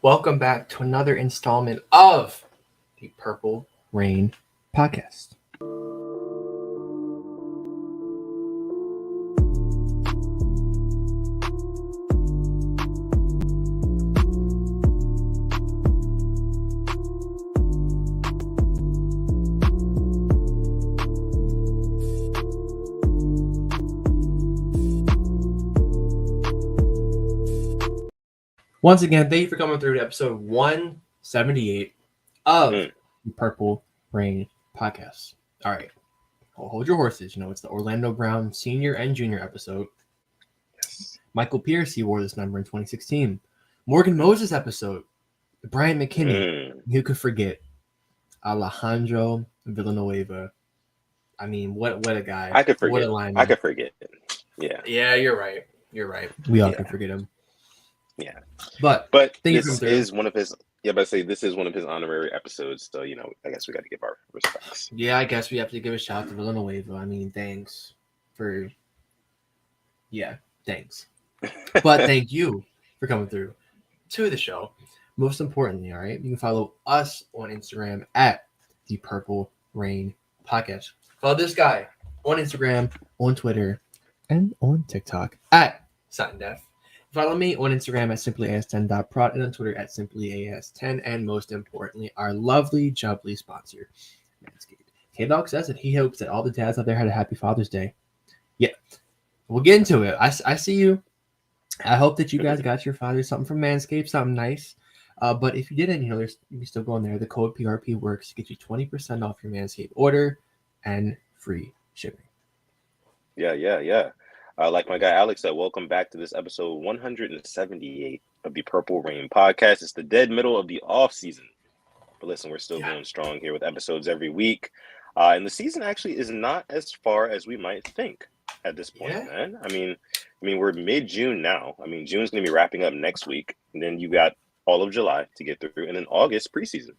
Welcome back to another installment of the Purple Rain Podcast. Once again, thank you for coming through to episode 178 of the Purple Rain Podcast. All right, hold your horses. You know, it's the Orlando Brown senior and junior episode. Yes. Michael Piercy wore this number in 2016. Morgan Moses episode. Brian McKinney. Who could forget? Alejandro Villanueva. I mean, what a guy. I could forget. What a lineman. I could forget. Yeah. Yeah, you're right. You're right. We all can forget him. Yeah. But this is one of his. Yeah, but I say this is one of his honorary episodes. So I guess we got to give our respects. Yeah, I guess we have to give a shout out to Villanueva. I mean, thanks for. Yeah, thanks. But thank you for coming through to the show. Most importantly, all right, you can follow us on Instagram at the Purple Rain Podcast. Follow this guy on Instagram, on Twitter, and on TikTok at Satin Def. Follow me on Instagram at simplyas10.prod and on Twitter at simplyas10. And most importantly, our lovely, jubbly sponsor, Manscaped. K-Dog says that he hopes that all the dads out there had a happy Father's Day. Yeah, we'll get into it. I see you. I hope that you guys got your father something from Manscaped, something nice. But if you didn't, you can still go in there. The code PRP works to get you 20% off your Manscaped order and free shipping. Yeah. Like my guy Alex said, welcome back to this episode 178 of the Purple Rain Podcast. It's the dead middle of the off season, but listen, we're still going strong here with episodes every week. And the season actually is not as far as we might think at this point, man. I mean, we're mid-June now. I mean, June's gonna be wrapping up next week, and then you got all of July to get through, and then August preseason.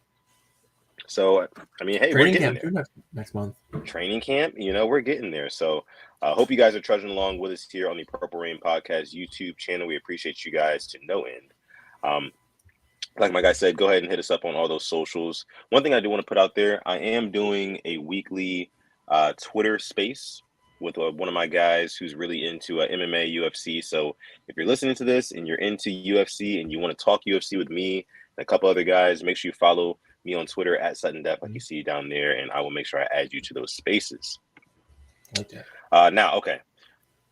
So, I mean, hey, we're getting there. Next month. Training camp, we're getting there. So, I hope you guys are trudging along with us here on the Purple Rain Podcast YouTube channel. We appreciate you guys to no end. Like my guy said, go ahead and hit us up on all those socials. One thing I do want to put out there, I am doing a weekly Twitter space with one of my guys who's really into MMA, UFC. So if you're listening to this and you're into UFC and you want to talk UFC with me and a couple other guys, make sure you follow me on Twitter at Sutton Def, like you see down there, and I will make sure I add you to those spaces. Okay. Now, okay,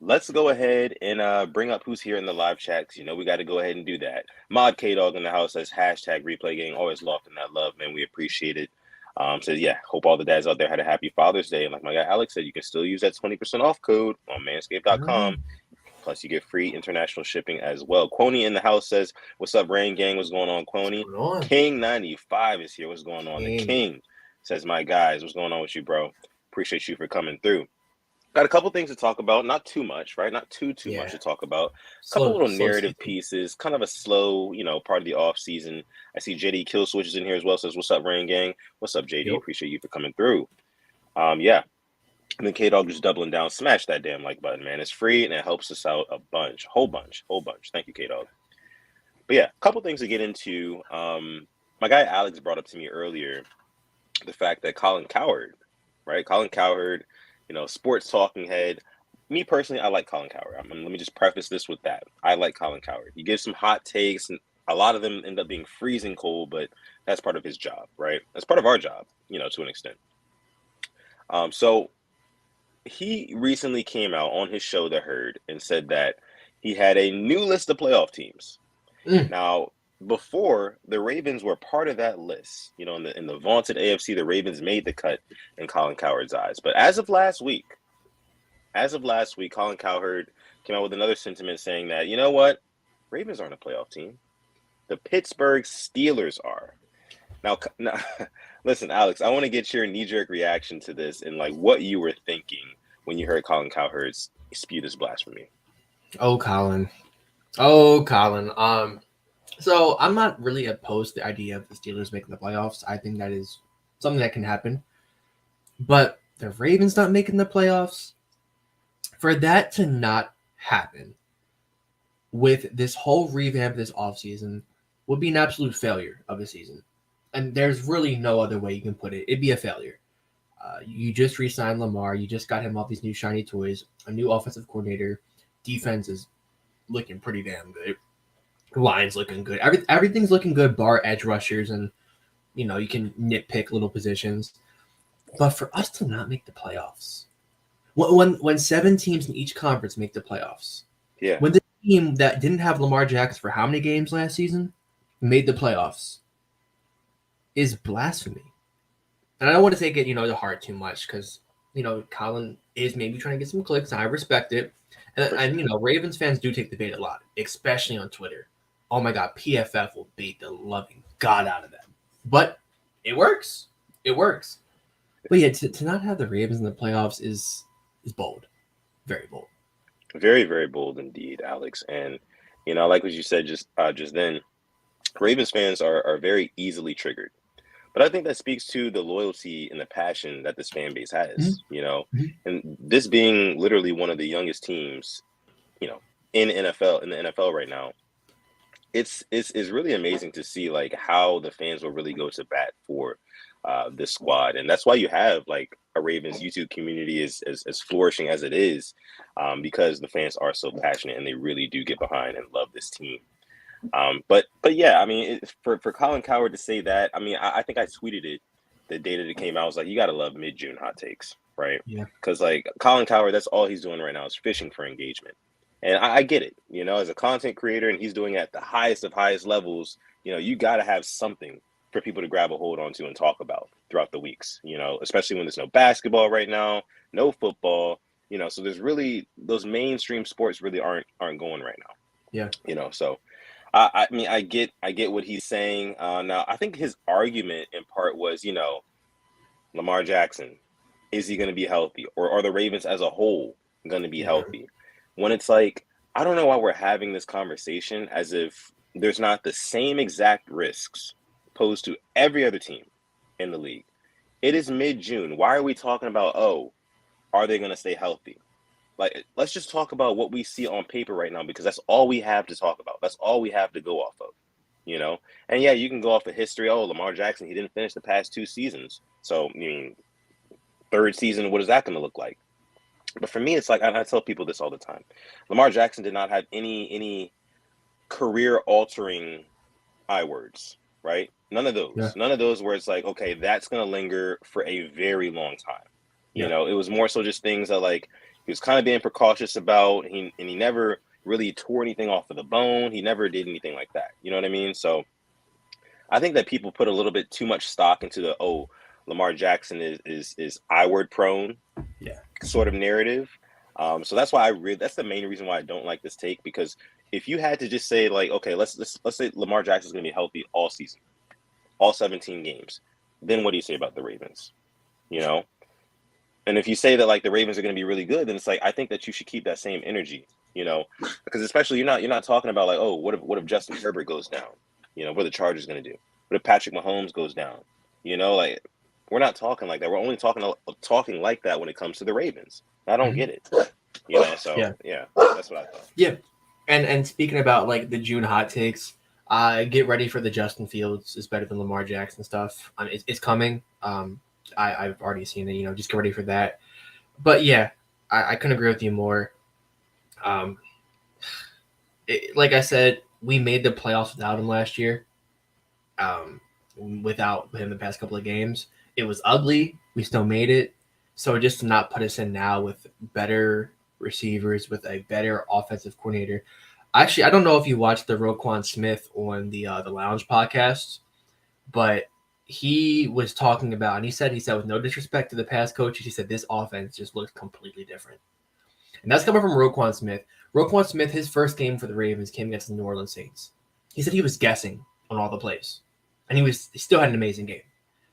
let's go ahead and bring up who's here in the live chat. We got to go ahead and do that. Mod K-Dog in the house says hashtag replay gang, always locked in that love, man. We appreciate it. Says, yeah, hope all the dads out there had a happy Father's Day. And like my guy Alex said, you can still use that 20% off code on manscaped.com. Plus, you get free international shipping as well. Quony in the house says, what's up, Rain Gang? What's going on, Quony? King95 is here. What's going on? The King says, my guys, what's going on with you, bro? Appreciate you for coming through. Got a couple things to talk about. Not too much, right? Not too much to talk about. A couple little narrative pieces. Kind of a slow, part of the off season. I see JD Killswitch is in here as well. Says, what's up, Rain Gang? What's up, JD? Yep. Appreciate you for coming through. Yeah. And then K-Dog just doubling down. Smash that damn like button, man. It's free and it helps us out a bunch. Whole bunch. Thank you, K-Dog. But yeah, a couple things to get into. My guy Alex brought up to me earlier the fact that Colin Cowherd, right? Colin Cowherd, sports talking head. Me personally, I like Colin Cowherd. Let me just preface this with that. I like Colin Cowherd. He gives some hot takes, and a lot of them end up being freezing cold, but that's part of his job, right? That's part of our job, to an extent. So he recently came out on his show, The Herd, and said that he had a new list of playoff teams. Now, before, the Ravens were part of that list. In the vaunted AFC, the Ravens made the cut in Colin Cowherd's eyes. But as of last week, Colin Cowherd came out with another sentiment saying that, you know what? Ravens aren't a playoff team. The Pittsburgh Steelers are. Now, listen, Alex, I want to get your knee-jerk reaction to this and what you were thinking when you heard Colin Cowherd spew this blasphemy. Oh, Colin. So I'm not really opposed to the idea of the Steelers making the playoffs. I think that is something that can happen. But the Ravens not making the playoffs, for that to not happen with this whole revamp this offseason, would be an absolute failure of a season. And there's really no other way you can put it. It'd be a failure. You just re-signed Lamar. You just got him all these new shiny toys, a new offensive coordinator. Defense is looking pretty damn good. Line's looking good. Everything's looking good, bar edge rushers, and you can nitpick little positions. But for us to not make the playoffs, when 7 teams in each conference make the playoffs, Yeah. when the team that didn't have Lamar Jackson for how many games last season made the playoffs, is blasphemy. And I don't want to take it, to heart too much because, Colin is maybe trying to get some clicks, and I respect it. And Ravens fans do take the bait a lot, especially on Twitter. Oh my God, PFF will bait the loving God out of them. But it works. It works. But yeah, to not have the Ravens in the playoffs is bold. Very bold. Very, very bold indeed, Alex. And, like what you said just then, Ravens fans are very easily triggered. But I think that speaks to the loyalty and the passion that this fan base has, and this being literally one of the youngest teams, in the NFL right now. It's really amazing to see like how the fans will really go to bat for this squad, and that's why you have like a Ravens YouTube community as flourishing as it is, because the fans are so passionate and they really do get behind and love this team. But yeah, I mean, for Colin Cowherd to say that, I mean, I think I tweeted it the day that it came out. I was like, you got to love mid-June hot takes, right? Yeah. Because like Colin Cowherd, that's all he's doing right now is fishing for engagement. And I get it, as a content creator, and he's doing it at the highest of highest levels, you got to have something for people to grab a hold onto and talk about throughout the weeks, especially when there's no basketball right now, no football, so there's really those mainstream sports really aren't going right now. Yeah. So I mean, I get what he's saying. Now, I think his argument in part was, Lamar Jackson, is he going to be healthy, or are the Ravens as a whole going to be healthy? When it's like, I don't know why we're having this conversation as if there's not the same exact risks posed to every other team in the league. It is mid-June. Why are we talking about, are they going to stay healthy? Like, let's just talk about what we see on paper right now, because that's all we have to talk about. That's all we have to go off of, And yeah, you can go off of history. Oh, Lamar Jackson, he didn't finish the past 2 seasons. So, I mean, third season, what is that going to look like? But for me, it's like, I tell people this all the time. Lamar Jackson did not have any career-altering I words, right? None of those. Yeah. None of those where it's like, okay, that's going to linger for a very long time. It was more so just things that, like, he was kind of being precautious about. He never really tore anything off of the bone. He never did anything like that. You know what I mean? So I think that people put a little bit too much stock into the, Lamar Jackson is I-word prone sort of narrative. So that's why that's the main reason why I don't like this take, because if you had to just say like, okay, let's say Lamar Jackson's going to be healthy all season, all 17 games, then what do you say about the Ravens? And if you say that like the Ravens are going to be really good, then it's like, I think that you should keep that same energy, because especially you're not talking about like, what if Justin Herbert goes down? What are the Chargers going to do? What if Patrick Mahomes goes down? Like, we're not talking like that. We're only talking like that when it comes to the Ravens. I don't get it. So yeah, that's what I thought. Yeah. And speaking about like the June hot takes, get ready for the Justin Fields is better than Lamar Jackson stuff. It's coming. I've already seen it. Just get ready for that. But yeah, I couldn't agree with you more. Like I said, we made the playoffs without him last year. Without him the past couple of games, it was ugly. We still made it. So just to not put us in now with better receivers, with a better offensive coordinator. Actually, I don't know if you watched the Roquan Smith on the Lounge podcast, but he was talking about, and he said with no disrespect to the past coaches, he said this offense just looks completely different. And that's coming from Roquan Smith. Roquan Smith, his first game for the Ravens came against the New Orleans Saints. He said he was guessing on all the plays, and he still had an amazing game.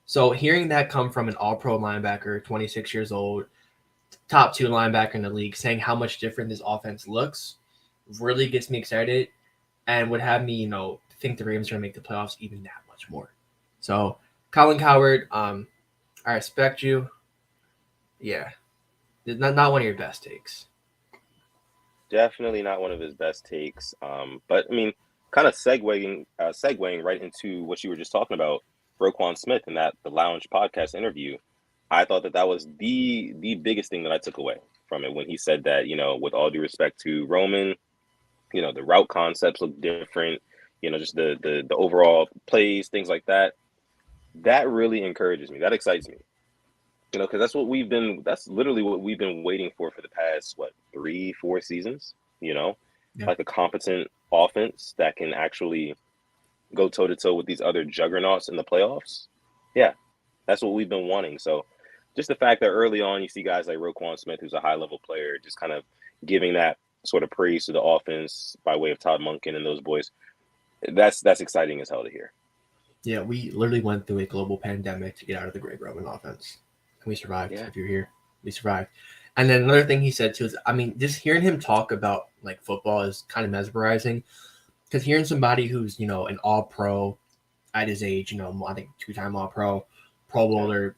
So hearing that come from an all-pro linebacker, 26 years old, top 2 linebacker in the league, saying how much different this offense looks really gets me excited and would have me, think the Ravens are going to make the playoffs even that much more. So, Colin Cowherd, I respect you. Yeah. Not one of your best takes. Definitely not one of his best takes. But, I mean, kind of segueing right into what you were just talking about, Roquan Smith in the Lounge podcast interview. I thought that was the biggest thing that I took away from it when he said that, with all due respect to Roman, the route concepts look different, just the overall plays, things like that. That really encourages me. That excites me. Because that's literally what we've been waiting for the past, 3-4 seasons, like a competent offense that can actually go toe to toe with these other juggernauts in the playoffs. Yeah, that's what we've been wanting. So just the fact that early on you see guys like Roquan Smith, who's a high level player, just kind of giving that sort of praise to the offense by way of Todd Monken and those boys, that's exciting as hell to hear. Yeah, we literally went through a global pandemic to get out of the Greg Roman offense. And we survived. Yeah. If you're here, we survived. And then another thing he said too is, just hearing him talk about like football is kind of mesmerizing, because hearing somebody who's, an all-pro at his age, I think 2-time all-pro, Pro Bowler,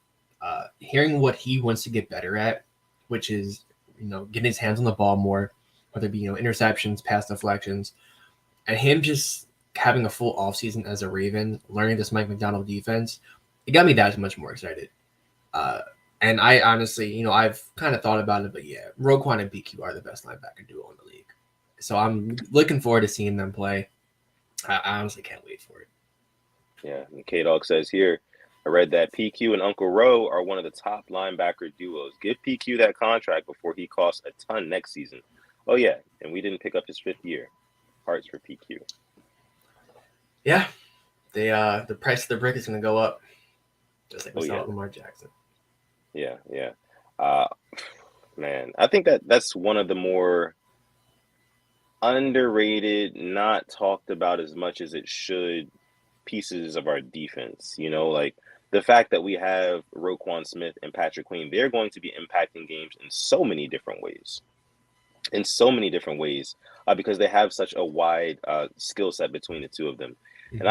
hearing what he wants to get better at, which is, getting his hands on the ball more, whether it be, interceptions, pass deflections, and him just having a full offseason as a Raven, learning this Mike McDonald defense, it got me that much more excited. And I honestly, I've kind of thought about it, but yeah, Roquan and PQ are the best linebacker duo in the league. So I'm looking forward to seeing them play. I honestly can't wait for it. Yeah, and K-Dog says here, I read that PQ and Uncle Ro are one of the top linebacker duos. Give PQ that contract before he costs a ton next season. Oh, yeah, and we didn't pick up his 5th year. Hearts for PQ. Yeah, the price of the brick is going to go up, just like we saw with Lamar Jackson. Yeah. Man, I think that's one of the more underrated, not talked about as much as it should, pieces of our defense. Like the fact that we have Roquan Smith and Patrick Queen, they're going to be impacting games in so many different ways. Because they have such a wide skill set between the two of them. Mm-hmm. And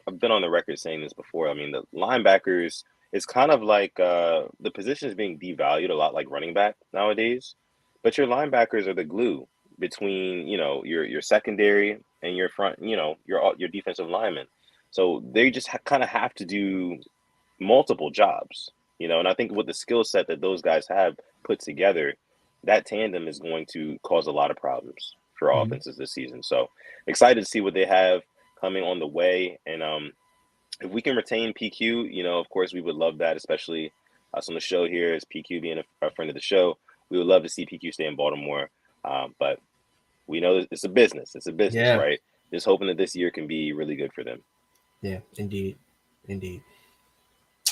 I've been on the record saying this before. I mean, the linebackers, it's kind of like the position is being devalued a lot, like running back nowadays. But your linebackers are the glue between, your secondary and your front, your defensive linemen. So they just kind of have to do multiple jobs, and I think with the skill set that those guys have put together, that tandem is going to cause a lot of problems for offenses this season. So excited to see what they have coming on the way. And if we can retain PQ, of course, we would love that, especially us on the show here as PQ being a friend of the show. We would love to see PQ stay in Baltimore. But we know it's a business. It's a business, yeah. Right? Just hoping that this year can be really good for them. Yeah, indeed.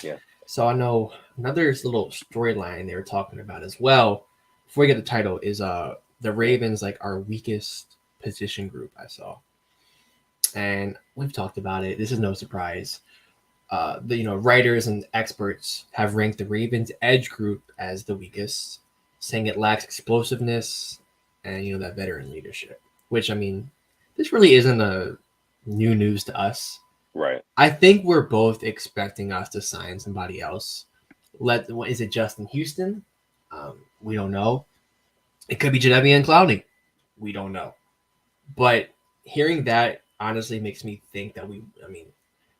Yeah. So I know another little storyline they were talking about as well, before we get the title, is the Ravens, like, our weakest position group, I saw. And we've talked about it. This is no surprise. Writers and experts have ranked the Ravens edge group as the weakest, saying it lacks explosiveness and, that veteran leadership, which, I mean, this really isn't a new news to us. Right. I think we're both expecting us to sign somebody else. Is it Justin Houston? We don't know. It could be Jadeveon Clowney. We don't know. But hearing that honestly makes me think that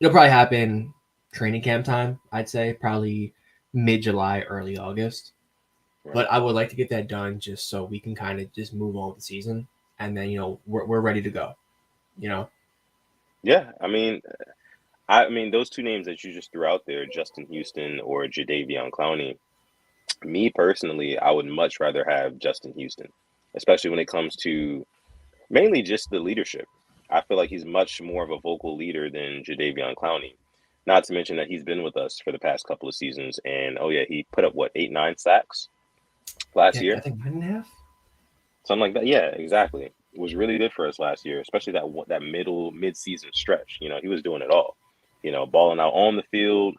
it'll probably happen training camp time, I'd say, probably mid-July, early August. Right. But I would like to get that done just so we can kind of just move on with the season. And then, we're ready to go, Yeah, I mean, those two names that you just threw out there, Justin Houston or Jadeveon Clowney, me personally, I would much rather have Justin Houston, especially when it comes to mainly just the leadership. I feel like he's much more of a vocal leader than Jadeveon Clowney. Not to mention that he's been with us for the past couple of seasons, and he put up 8-9 sacks last year. I think 9.5. Something like that. Yeah, exactly. It was really good for us last year, especially that mid-season stretch. He was doing it all. Balling out on the field,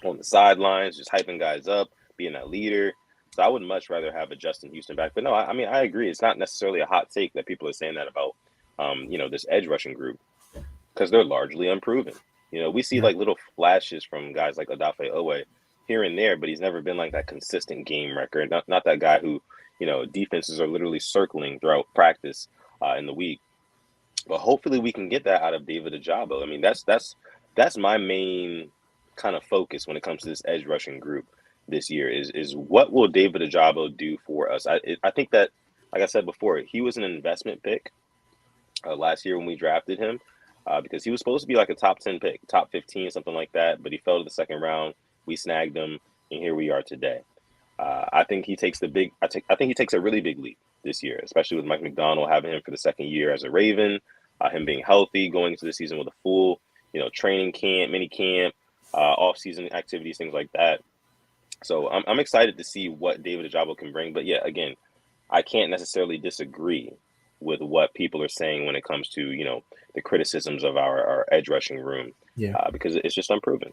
on the sidelines, just hyping guys up, being that leader. So I would much rather have a Justin Houston back. But no, I agree. It's not necessarily a hot take that people are saying that about, this edge rushing group, because they're largely unproven. We see like little flashes from guys like Odafe Owe here and there, but he's never been like that consistent game record. Not that guy who, defenses are literally circling throughout practice in the week. But hopefully we can get that out of David Ojabo. I mean, that's my main kind of focus when it comes to this edge rushing group this year is what will David Ojabo do for us? I think that, like I said before, he was an investment pick last year when we drafted him because he was supposed to be like a top 10 pick, top 15, something like that. But he fell to the second round. We snagged him, and here we are today. I think he takes I think he takes a really big leap this year, especially with Mike McDonald having him for the second year as a Raven, him being healthy, going into the season with a full, training camp, mini camp, off-season activities, things like that. So I'm excited to see what David Ojabo can bring. But yeah, again, I can't necessarily disagree with what people are saying when it comes to, the criticisms of our edge rushing room. Yeah. Because it's just unproven.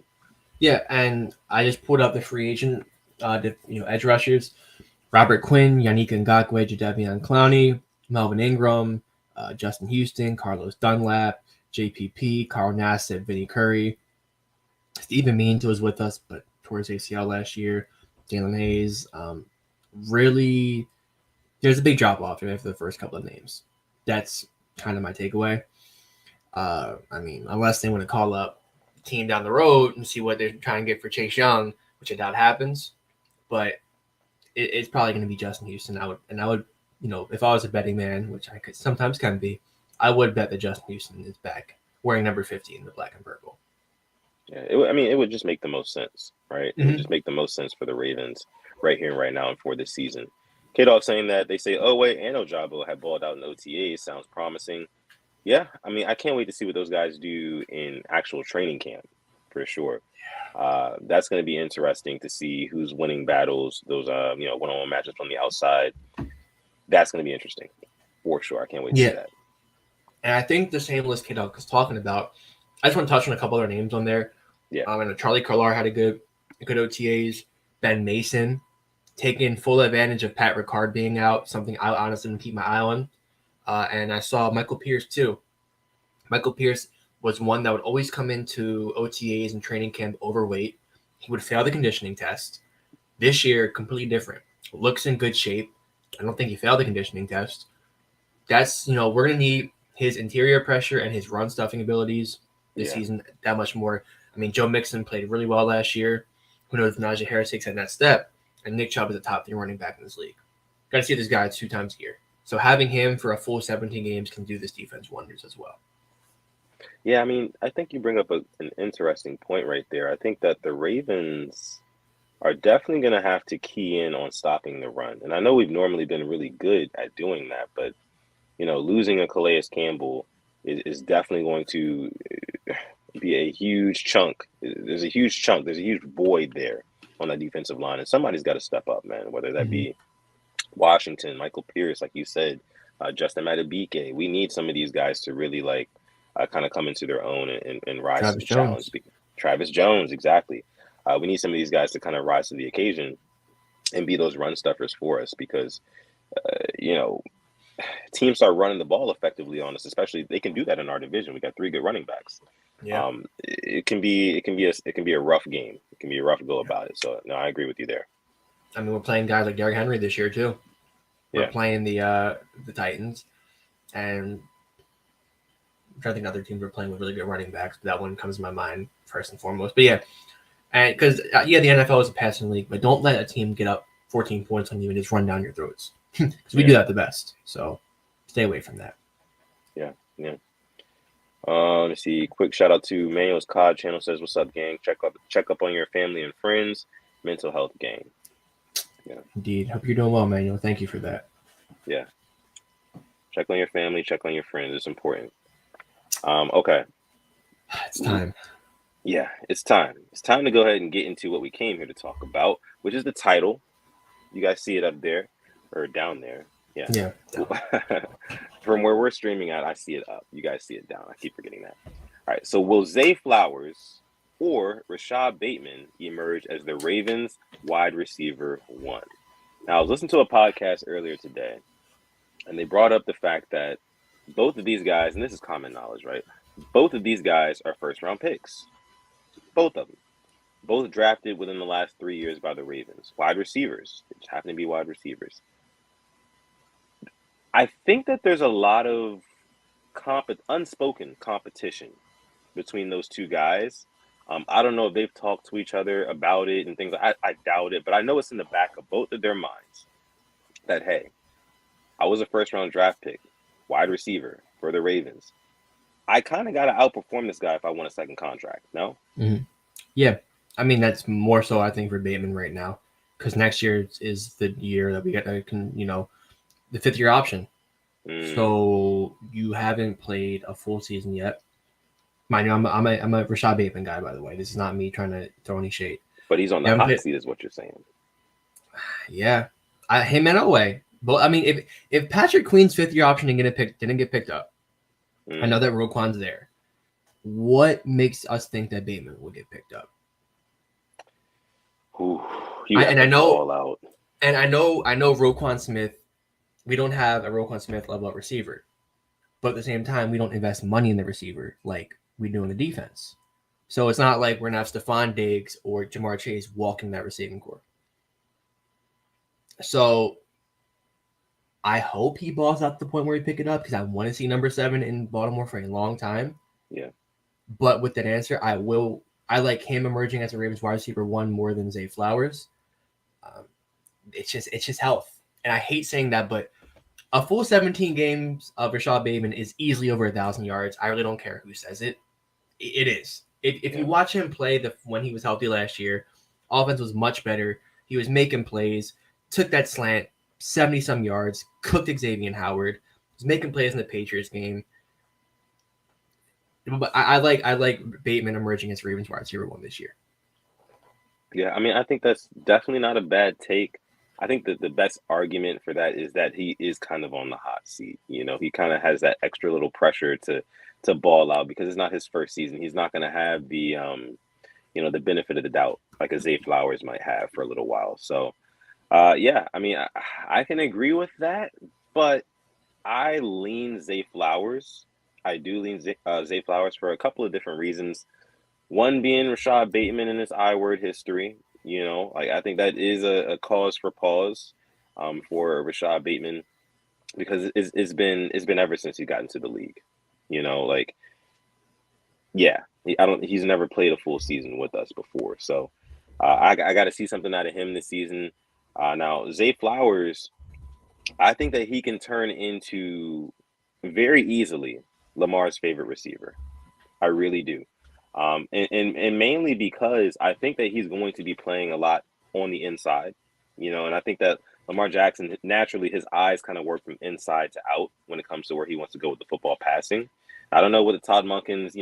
Yeah, and I just pulled up the free agent, edge rushers: Robert Quinn, Yannick Ngakoue, Jadeveon Clowney, Melvin Ingram, Justin Houston, Carlos Dunlap, JPP, Carl Nassib, Vinny Curry. Stephen Means was with us, but towards ACL last year. Jalen Hayes. Really, there's a big drop off after the first couple of names. That's kind of my takeaway. I mean, unless they want to call up a team down the road and see what they're trying to get for Chase Young, which I doubt happens, but it's probably going to be Justin Houston. I would, if I was a betting man, which I could sometimes can be, I would bet that Justin Houston is back wearing number 50 in the black and purple. Yeah, it would just make the most sense, right? It would just make the most sense for the Ravens right here and right now and for this season. K-Dog saying that they say, oh, wait, and Ojabo had balled out in OTA. Sounds promising. Yeah, I mean, I can't wait to see what those guys do in actual training camp, for sure. That's going to be interesting to see who's winning battles, those, one-on-one matchups on the outside. That's going to be interesting, for sure. I can't wait to see that. And I think the same list K-Dog was talking about, I just want to touch on a couple other names on there. Yeah. And Charlie Carlar had a good OTAs. Ben Mason taking full advantage of Pat Ricard being out, something I honestly didn't keep my eye on. And I saw Michael Pierce too. Michael Pierce was one that would always come into OTAs and training camp overweight. He would fail the conditioning test. This year, completely different. Looks in good shape. I don't think he failed the conditioning test. That's, we're going to need his interior pressure and his run stuffing abilities this season that much more. I mean, Joe Mixon played really well last year. Who knows if Najee Harris takes that next step? And Nick Chubb is a top 3 running back in this league. Got to see this guy 2 times a year. So having him for a full 17 games can do this defense wonders as well. Yeah, I mean, I think you bring up an interesting point right there. I think that the Ravens are definitely going to have to key in on stopping the run. And I know we've normally been really good at doing that, but, losing a Calais Campbell is definitely going to be a huge chunk. There's a huge void there on that defensive line. And somebody's got to step up, man, whether that be Washington, Michael Pierce, like you said, Justin Madubuike. We need some of these guys to really, kind of come into their own and rise to the challenge. Travis Jones, exactly. We need some of these guys to kind of rise to the occasion and be those run stuffers for us because, teams start running the ball effectively on us, especially they can do that in our division. We got 3 good running backs. Yeah. It can be a rough game. It can be a rough go about it. So no, I agree with you there. I mean, we're playing guys like Derrick Henry this year too. We're playing the Titans, and I'm trying to think other teams we're playing with really good running backs. But that one comes to my mind first and foremost. But yeah, and because the NFL is a passing league, but don't let a team get up 14 points on you and just run down your throats because we do that the best. So stay away from that. Yeah. Let's see. Quick shout out to Manuel's COD channel says, "What's up, gang? Check up on your family and friends. Mental health gang." Yeah. Indeed. Hope you're doing well, Manuel. Thank you for that. Yeah. Check on your family. Check on your friends. It's important. Okay. It's time. Yeah, it's time. It's time to go ahead and get into what we came here to talk about, which is the title. You guys see it up there or down there? Yeah. From where we're streaming at, I see it up. You guys see it down. I keep forgetting that. All right. So will Zay Flowers or Rashod Bateman emerge as the Ravens wide receiver 1? Now, I was listening to a podcast earlier today, and they brought up the fact that both of these guys, and this is common knowledge, right? Both of these guys are first-round picks. Both of them. Both drafted within the last 3 years by the Ravens. Wide receivers. They just happen to be wide receivers. I think that there's a lot of unspoken competition between those two guys. I don't know if they've talked to each other about it and things. I doubt it, but I know it's in the back of both of their minds that, hey, I was a first-round draft pick, wide receiver for the Ravens. I kind of got to outperform this guy if I want a second contract, no? Mm-hmm. Yeah. I mean, that's more so, I think, for Bateman right now. Because next year is the year that we get, the fifth-year option. So you haven't played a full season yet. Mind you, I'm a Rashod Bateman guy, by the way. This is not me trying to throw any shade. But he's on the hot seat, is what you're saying. Yeah, him and Elway. But I mean, if Patrick Queen's fifth-year option didn't get picked up, I know that Roquan's there. What makes us think that Bateman will get picked up? I know Roquan Smith. We don't have a Roquan Smith level of receiver, but at the same time, we don't invest money in the receiver like we do in the defense. So it's not like we're gonna have Stephon Diggs or Jamar Chase walking that receiving core. So I hope he balls up to the point where he pick it up because I want to see number 7 in Baltimore for a long time. Yeah. But with that answer, I like him emerging as a Ravens wide receiver 1 more than Zay Flowers. It's just health. And I hate saying that, but a full 17 games of Rashod Bateman is easily over 1,000 yards. I really don't care who says it. It is. If you watch him play when he was healthy last year, offense was much better. He was making plays, took that slant, 70-some yards, cooked Xavier Howard, was making plays in the Patriots game. But I like Bateman emerging as Ravens wide receiver 1 this year. Yeah, I mean, I think that's definitely not a bad take. I think that the best argument for that is that he is kind of on the hot seat. You know, he kind of has that extra little pressure to ball out because it's not his first season. He's not going to have the the benefit of the doubt like a Zay Flowers might have for a little while. So, yeah, I mean, I can agree with that, but I lean Zay Flowers. I do lean Zay Flowers for a couple of different reasons. One being Rashod Bateman and his I-word history. You know, like I think that is a cause for pause for Rashod Bateman because it's been ever since he got into the league. You know, like he's never played a full season with us before, so I got to see something out of him this season. Now Zay Flowers, I think that he can turn into very easily Lamar's favorite receiver. I really do. And mainly because I think that he's going to be playing a lot on the inside, and I think that Lamar Jackson, naturally, his eyes kind of work from inside to out when it comes to where he wants to go with the football passing. I don't know what the Todd Monken's,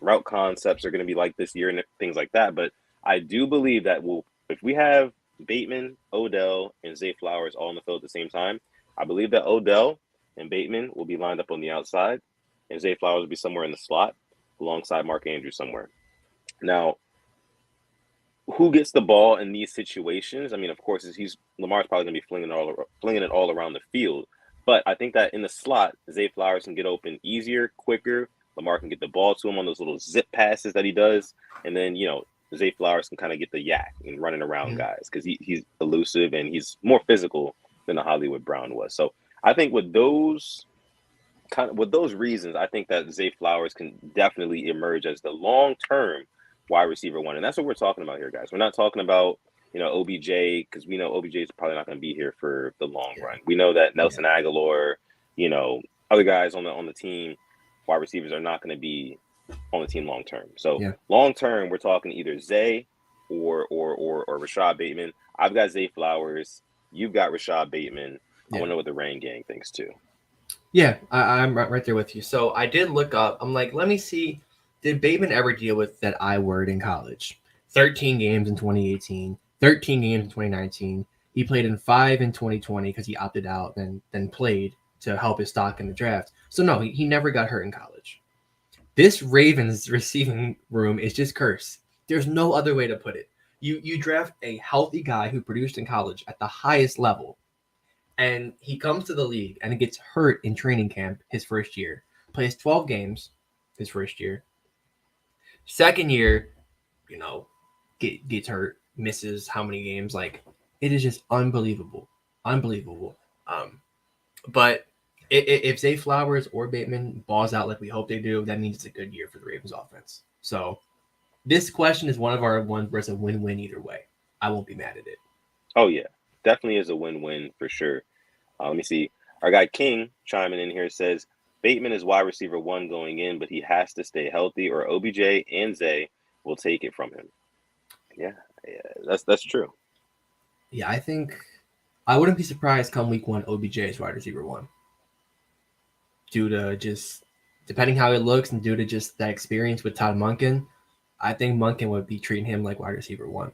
route concepts are going to be like this year and things like that, but I do believe that if we have Bateman, Odell, and Zay Flowers all in the field at the same time, I believe that Odell and Bateman will be lined up on the outside, and Zay Flowers will be somewhere in the slot alongside Mark Andrews somewhere. Now, who gets the ball in these situations? I mean, of course, Lamar's probably going to be flinging it all around the field. But I think that in the slot, Zay Flowers can get open easier, quicker. Lamar can get the ball to him on those little zip passes that he does. And then, Zay Flowers can kind of get the yak and running around guys because he's elusive and he's more physical than a Hollywood Brown was. So I think with those reasons, I think that Zay Flowers can definitely emerge as the long-term wide receiver 1. And that's what we're talking about here, guys. We're not talking about, OBJ, because we know OBJ is probably not going to be here for the long run. We know that Nelson Aguilar, other guys on the team, wide receivers are not going to be on the team long-term. So long-term, we're talking either Zay or Rashod Bateman. I've got Zay Flowers. You've got Rashod Bateman. I want to know what the Rain Gang thinks too. Yeah, I'm right there with you. So I did look up. I'm like, let me see. Did Bateman ever deal with that I word in college? 13 games in 2018, 13 games in 2019. He played in 5 in 2020 because he opted out and then played to help his stock in the draft. So no, he never got hurt in college. This Ravens receiving room is just cursed. There's no other way to put it. You draft a healthy guy who produced in college at the highest level, and he comes to the league and gets hurt in training camp his first year. Plays 12 games his first year. Second year, gets hurt, misses how many games? Like, it is just unbelievable. But If Zay Flowers or Bateman balls out like we hope they do, that means it's a good year for the Ravens offense. So this question is one of our ones where it's a win-win either way. I won't be mad at it. Oh yeah, definitely is a win-win for sure. Let me see. Our guy King chiming in here says Bateman is wide receiver 1 going in, but he has to stay healthy, or OBJ and Zay will take it from him. Yeah, that's true. Yeah, I think I wouldn't be surprised come week 1 OBJ is wide receiver 1. Due to just depending how it looks and due to just that experience with Todd Monken, I think Monken would be treating him like wide receiver 1.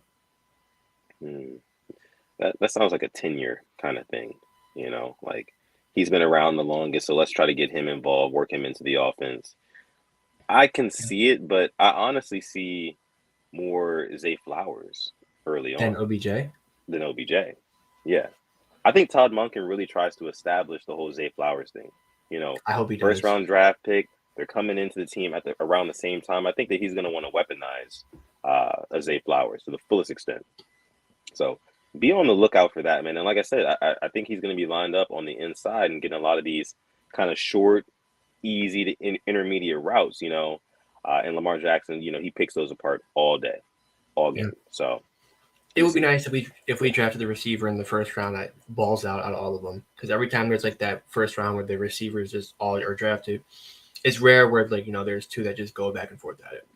That sounds like a tenure kind of thing, like he's been around the longest, so let's try to get him involved, work him into the offense. I can see it, but I honestly see more Zay Flowers early Then on OBJ? than OBJ. Yeah. I think Todd Monken really tries to establish the whole Zay Flowers thing. I hope he does. First round draft pick. They're coming into the team around the same time. I think that he's going to want to weaponize Zay Flowers to the fullest extent. So be on the lookout for that, man. And like I said, I think he's going to be lined up on the inside and getting a lot of these kind of short, easy to intermediate routes, and Lamar Jackson, he picks those apart all day, all game. Yeah. So it would be nice if we drafted the receiver in the first round that balls out of all of them. Because every time there's like that first round where the receivers just all are drafted, it's rare where there's two that just go back and forth at it.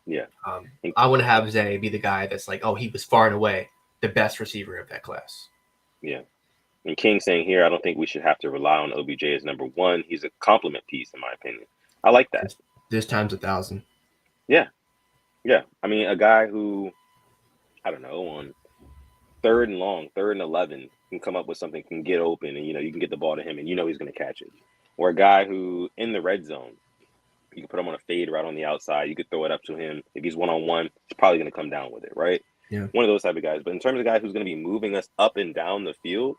Yeah. I want to have Zay be the guy that's like, oh, he was far and away the best receiver of that class. Yeah. And King saying here, I don't think we should have to rely on OBJ as number 1. He's a complement piece, in my opinion. I like that. This time's 1,000. Yeah. Yeah. I mean, a guy who, I don't know, on 3rd and long, 3rd and 11, can come up with something, can get open, and, you can get the ball to him, and he's going to catch it. Or a guy who, in the red zone, you can put him on a fade right on the outside. You could throw it up to him. If he's one-on-one, he's probably going to come down with it, right? Yeah. One of those type of guys. But in terms of a guy who's going to be moving us up and down the field,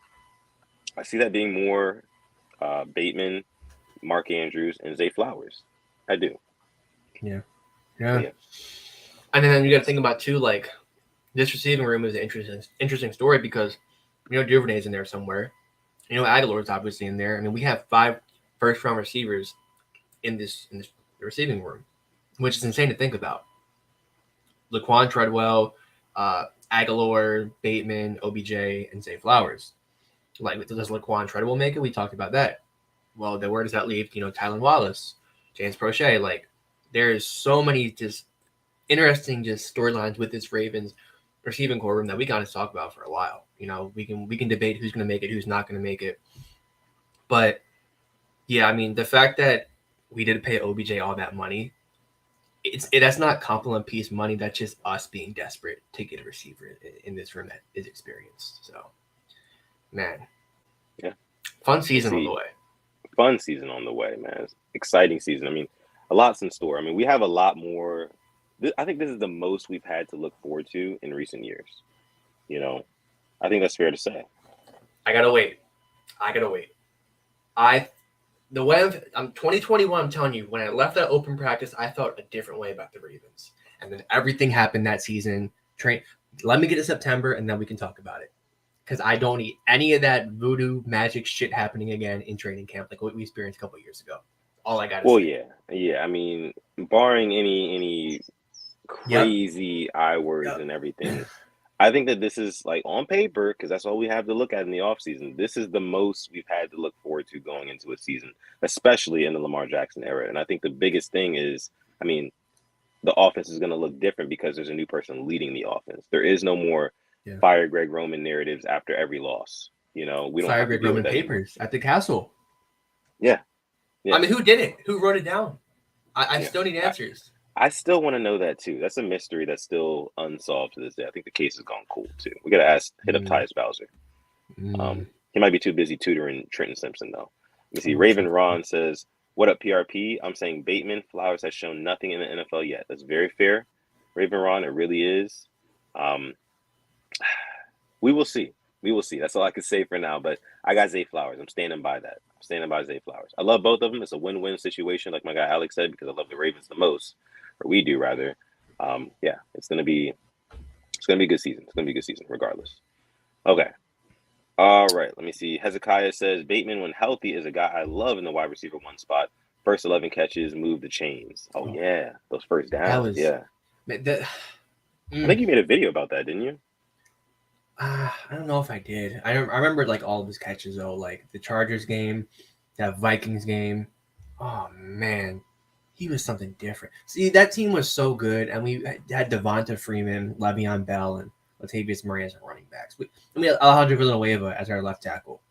I see that being more Bateman, Mark Andrews, and Zay Flowers. I do. Yeah. And then you got to think about, too, like, this receiving room is an interesting story because, Duvernay's in there somewhere. Aguilar's obviously in there. I mean, we have 5 first-round receivers in this receiving room, which is insane to think about. Laquan Treadwell, Aguilar, Bateman, OBJ, and Zay Flowers. Like, does Laquan Treadwell make it? We talked about that. Well, then where does that leave, Tylan Wallace, James Prochet? Like, there's so many just interesting storylines with this Ravens receiving core room that we got to talk about for a while. We can debate who's going to make it, who's not going to make it. But, yeah, I mean, the fact that we did pay OBJ all that money, that's not compliment piece money. That's just us being desperate to get a receiver in this room that is experienced. So, man, yeah, fun season on the way. Fun season on the way, man. It's exciting season. I mean, a lot's in store. I mean, we have a lot more. I think this is the most we've had to look forward to in recent years. I think that's fair to say. I gotta wait. The way I'm 2021, I'm telling you, when I left that open practice, I felt a different way about the Ravens. And then everything happened that season. Let me get to September, and then we can talk about it. Because I don't need any of that voodoo magic shit happening again in training camp like what we experienced a couple of years ago. All I got to say. Yeah. I mean, barring any crazy I words and everything, I think that this is, like, on paper, because that's all we have to look at in the offseason. This is the most we've had to look forward to going into a season, especially in the Lamar Jackson era. And I think the biggest thing is, I mean, the offense is going to look different because there's a new person leading the offense. There is no more fire Greg Roman narratives after every loss. We don't fire Greg Roman papers at the castle. Yeah. I mean, who did it? Who wrote it down? I still need answers. I still want to know that too. That's a mystery that's still unsolved to this day. I think the case has gone cold too. We got to hit up Tyus Bowser. He might be too busy tutoring Trenton Simpson though. Let me see. Raven Ron says, "What up, PRP? I'm saying Bateman Flowers has shown nothing in the NFL yet." That's very fair, Raven Ron. It really is. We will see. That's all I can say for now. But I got Zay Flowers. I'm standing by that. I'm standing by Zay Flowers. I love both of them. It's a win-win situation, like my guy Alex said, because I love the Ravens the most. Or we do, rather. It's gonna be a good season. It's gonna be a good season, regardless. Okay. All right, let me see. Hezekiah says Bateman, when healthy, is a guy I love in the wide receiver one spot. First 11 catches, move the chains. Oh, Oh, yeah. Those first that downs. was Yeah. that. I think you made a video about that, didn't you? I don't know if I did. I remember like all of his catches though, like the Chargers game, that Vikings game. Oh man, he was something different. See, that team was so good, and we had Devonta Freeman, Le'Veon Bell, and Latavius Murray as our running backs. We had Alejandro Villanueva as our left tackle.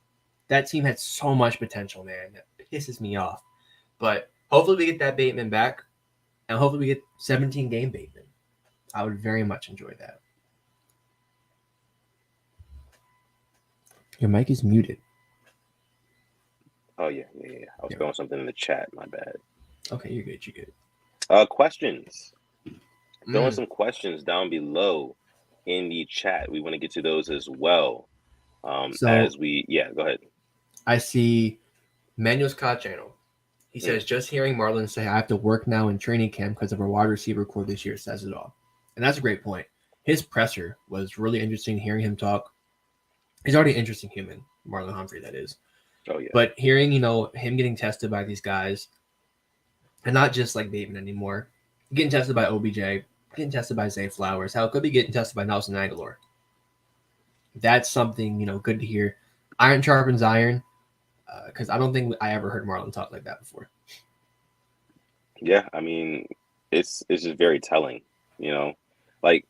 That team had so much potential, man. That pisses me off. But hopefully we get that Bateman back, and hopefully we get 17 game Bateman. I would very much enjoy that. Your mic is muted. Oh, yeah. I was throwing something in the chat. My bad. Okay, you're good. You're good. Questions. Throwing some questions down below in the chat. We want to get to those as well. Go ahead. I see Manuel Scott channel. He says, just hearing Marlon say, I have to work now in training camp because of our wide receiver core this year says it all. And that's a great point. His presser was really interesting hearing him talk. He's already an interesting human, Marlon Humphrey, that is. Oh, yeah. But hearing, him getting tested by these guys, and not just like Bateman anymore, getting tested by OBJ, getting tested by Zay Flowers, how it could be getting tested by Nelson Aguilar. That's something, good to hear. Iron sharpens iron, because I don't think I ever heard Marlon talk like that before. Yeah, I mean, it's just very telling, like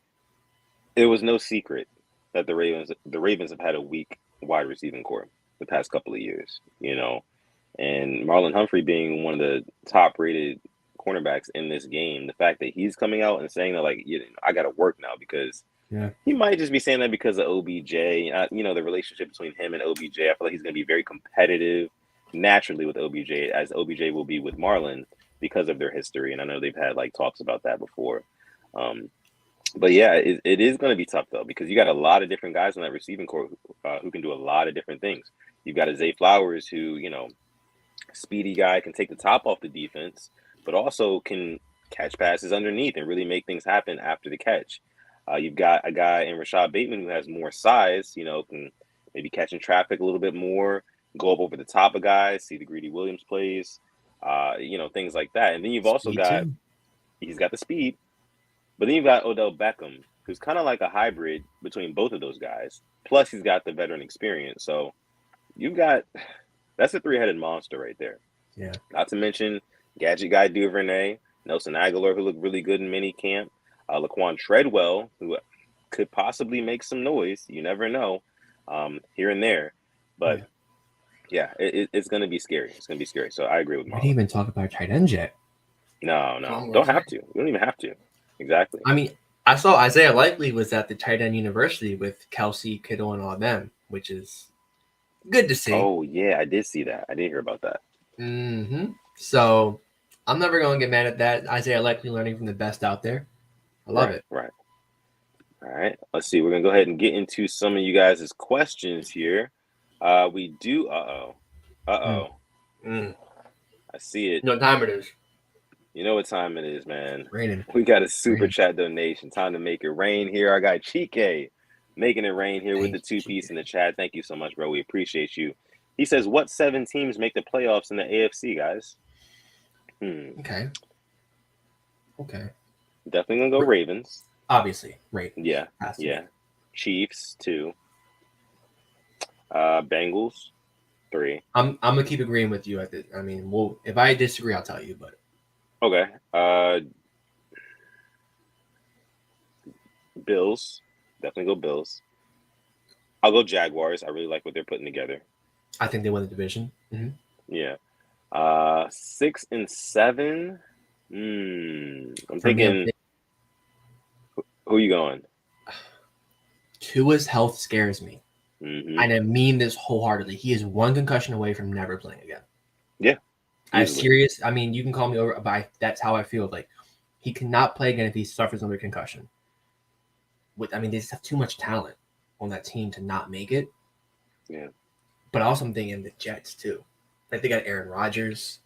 it was no secret that the Ravens have had a weak wide receiving core the past couple of years, and Marlon Humphrey being one of the top rated cornerbacks in this game, the fact that he's coming out and saying that, like, I got to work now because he might just be saying that because of OBJ, the relationship between him and OBJ. I feel like he's going to be very competitive naturally with OBJ, as OBJ will be with Marlon because of their history. And I know they've had like talks about that before. But yeah, it is going to be tough though, because you got a lot of different guys on that receiving core who can do a lot of different things. You've got a Zay Flowers who, speedy guy, can take the top off the defense, but also can catch passes underneath and really make things happen after the catch. You've got a guy in Rashod Bateman who has more size, can maybe catch in traffic a little bit more, go up over the top of guys, see the Greedy Williams plays, things like that. And then you've also he's got the speed, but then you've got Odell Beckham, who's kind of like a hybrid between both of those guys. Plus he's got the veteran experience. So that's a three-headed monster right there. Yeah. Not to mention gadget guy Duvernay, Nelson Aguilar, who looked really good in mini camp, Laquan Treadwell, who could possibly make some noise. You never know, here and there. But it's going to be scary. It's going to be scary. So I agree with Marlon. We didn't even talk about tight end yet. No. Don't have to. We don't even have to. Exactly. I mean, I saw Isaiah Likely was at the tight end university with Kelsey, Kittle, and all them, which is good to see. Oh, yeah. I did see that. I did hear about that. Mm-hmm. So I'm never going to get mad at that. Isaiah Likely learning from the best out there. I love it. Right. All right. Let's see. We're going to go ahead and get into some of you guys' questions here. We do. I see it. You know what time it is. You know what time it is, man. Raining. We got a super chat donation. Time to make it rain here. Our guy Chike making it rain here with the 2-piece in the chat. Thank you so much, bro. We appreciate you. He says, what 7 teams make the playoffs in the AFC, guys? Okay. Definitely going to go Ravens. Obviously. Ravens. Yeah. Chiefs, 2. Bengals, 3. I'm going to keep agreeing with you. If I disagree, I'll tell you, but. Okay. Bills. Definitely go Bills. I'll go Jaguars. I really like what they're putting together. I think they won the division. Mm-hmm. Yeah. 6 and 7. I'm thinking. Who are you going? Tua's health scares me. Mm-hmm. And I mean this wholeheartedly. He is 1 concussion away from never playing again. Yeah. As serious. I mean, you can call me over, but that's how I feel. Like, he cannot play again if he suffers another concussion. They just have too much talent on that team to not make it. Yeah. But also I'm thinking the Jets too. Like, they got Aaron Rodgers.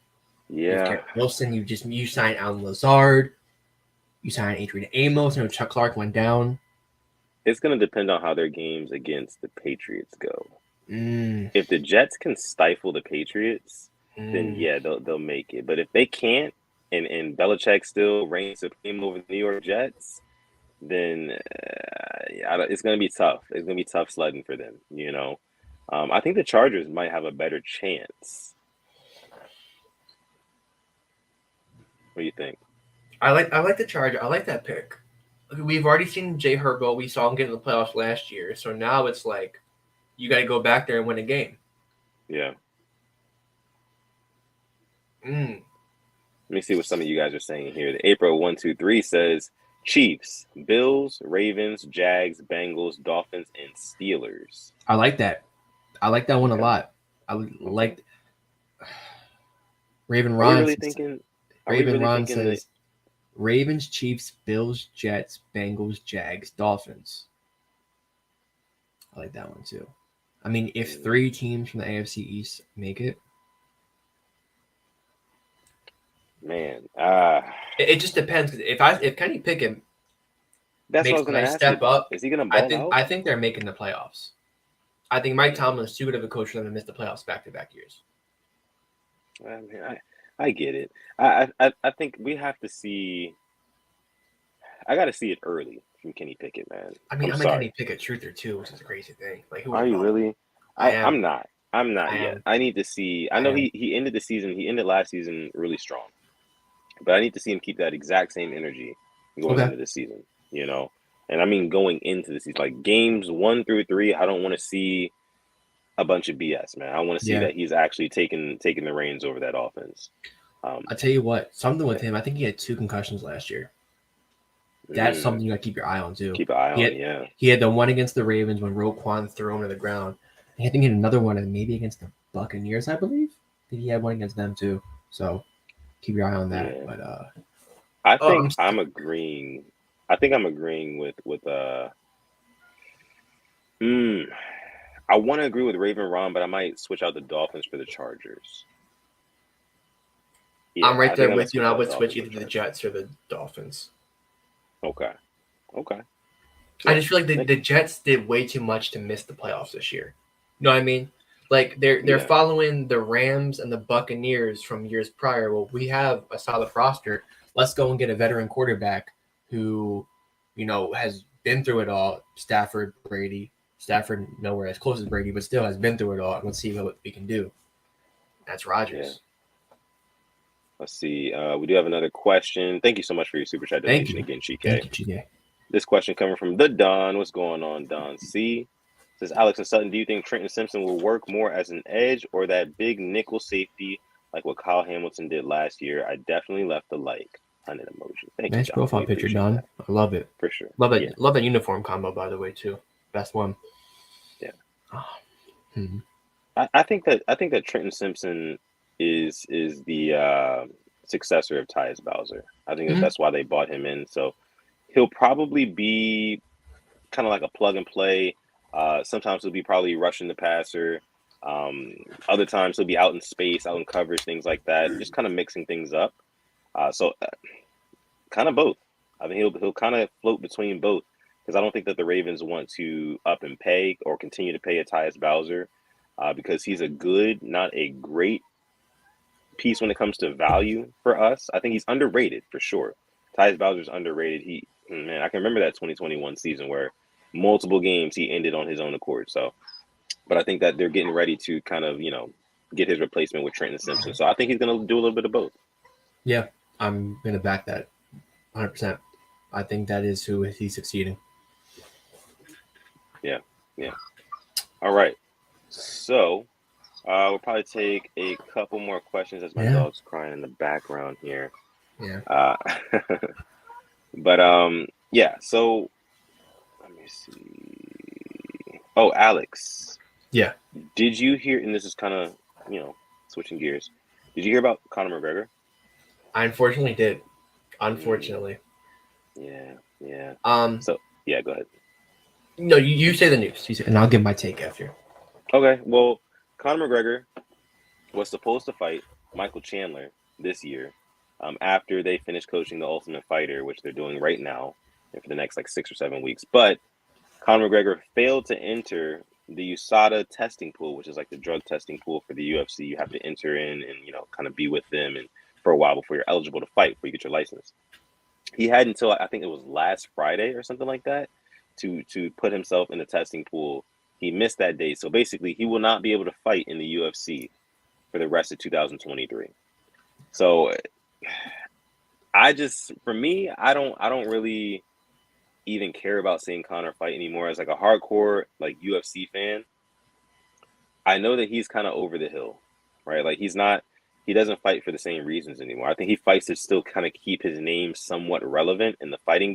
Yeah. Wilson. You signed Alan Lazard. You signed Adrian Amos. Chuck Clark went down. It's going to depend on how their games against the Patriots go. If the Jets can stifle the Patriots, then yeah, they'll make it. But if they can't, and Belichick still reigns supreme over the New York Jets, then it's going to be tough. It's going to be tough sledding for them, you know. I think the Chargers might have a better chance. What do you think? I like the Charger. I like that pick. We've already seen Jay Herbo. We saw him get in the playoffs last year. So now it's like you got to go back there and win a game. Yeah. Mm. Let me see what some of you guys are saying here. The April 123 says Chiefs, Bills, Ravens, Jags, Bengals, Dolphins, and Steelers. I like that. I like that one a lot. I like Raven Ron. Are we really thinking? Raven Ron says Ravens, Chiefs, Bills, Jets, Bengals, Jags, Dolphins. I like that one too. I mean, if 3 teams from the AFC East make it, man, it just depends. If Kenny Pickett that's makes what I was a going to nice ask step you. up, Is he going to ball out? I think they're making the playoffs. I think Mike Tomlin is too good of a coach for them to miss the playoffs back-to-back years. I mean, I get it. I think we have to see. I got to see it early from Kenny Pickett, man. I mean, I'm a sorry. Kenny Pickett truther too, which is a crazy thing. Like, who Are you really? I'm not. I'm not yet. I need to see. I know he ended the season. He ended last season really strong, but I need to see him keep that exact same energy going into the season. You know, and I mean going into the season, like games 1 through 3. I don't want to see a bunch of BS, man. I want to see that he's actually taking the reins over that offense. I'll tell you what, something with him. I think he had 2 concussions last year. That's something you got to keep your eye on too. Keep an eye on, He had the one against the Ravens when Roquan threw him to the ground. I think he had another one, and maybe against the Buccaneers, I believe. I think he had one against them too. So keep your eye on that. Yeah. But I think I'm agreeing. I think I'm agreeing with I want to agree with Raven Ron, but I might switch out the Dolphins for the Chargers. Yeah, I'm right there with you, and I would switch either the Jets or the Dolphins. Okay. I just feel like the Jets did way too much to miss the playoffs this year. You know what I mean? Like they're following the Rams and the Buccaneers from years prior. Well, we have a solid roster. Let's go and get a veteran quarterback who, you know, has been through it all. Stafford, Brady. Stafford nowhere as close as Brady, but still has been through it all. And let's see what we can do. That's Rodgers. Yeah. Let's see. We do have another question. Thank you so much for your super chat donation again, Chike. Thank you, Chike. This question coming from the Don. What's going on, Don C? Says Alex and Sutton, do you think Trenton Simpson will work more as an edge or that big nickel safety like what Kyle Hamilton did last year? I definitely left the like on an emoji. Thank you, nice profile picture, Don. That. I love it. For sure. Love it. Yeah. Love that uniform combo, by the way, too. Best one. Yeah. I think that Trenton Simpson is the successor of Tyus Bowser. I think that's why they bought him in. So he'll probably be kind of like a plug and play. Sometimes he'll be probably rushing the passer. Other times he'll be out in space, out in coverage, things like that. Just kind of mixing things up. So kind of both. I think he'll kind of float between both because I don't think that the Ravens want to up and pay or continue to pay a Tyus Bowser because he's a good, not a great piece when it comes to value for us. I think he's underrated for sure. Tyus Bowser's underrated. I can remember that 2021 season where multiple games he ended on his own accord. So, but I think that they're getting ready to kind of, you know, get his replacement with Trenton Simpson. So I think he's going to do a little bit of both. Yeah, I'm going to back that 100%. I think that is who he's succeeding. Yeah. All right. So we'll probably take a couple more questions as my dog's crying in the background here. Yeah. But yeah, so let me see. Oh, Alex. Yeah. Did you hear, and this is kind of, you know, switching gears. Did you hear about Conor McGregor? I unfortunately did. Unfortunately. Yeah. So, yeah, go ahead. No, you say the news, and I'll give my take after. Okay, well, Conor McGregor was supposed to fight Michael Chandler this year after they finished coaching The Ultimate Fighter, which they're doing right now for the next like 6 or 7 weeks. But Conor McGregor failed to enter the USADA testing pool, which is like the drug testing pool for the UFC. You have to enter in and, you know, kind of be with them and for a while before you're eligible to fight, before you get your license. He had until I think it was last Friday or something like that to put himself in the testing pool. He missed that date. So basically he will not be able to fight in the UFC for the rest of 2023. So for me, I don't really even care about seeing Conor fight anymore. As like a hardcore like UFC fan, I know that he's kind of over the hill, right? Like he doesn't fight for the same reasons anymore. I think he fights to still kind of keep his name somewhat relevant in the fighting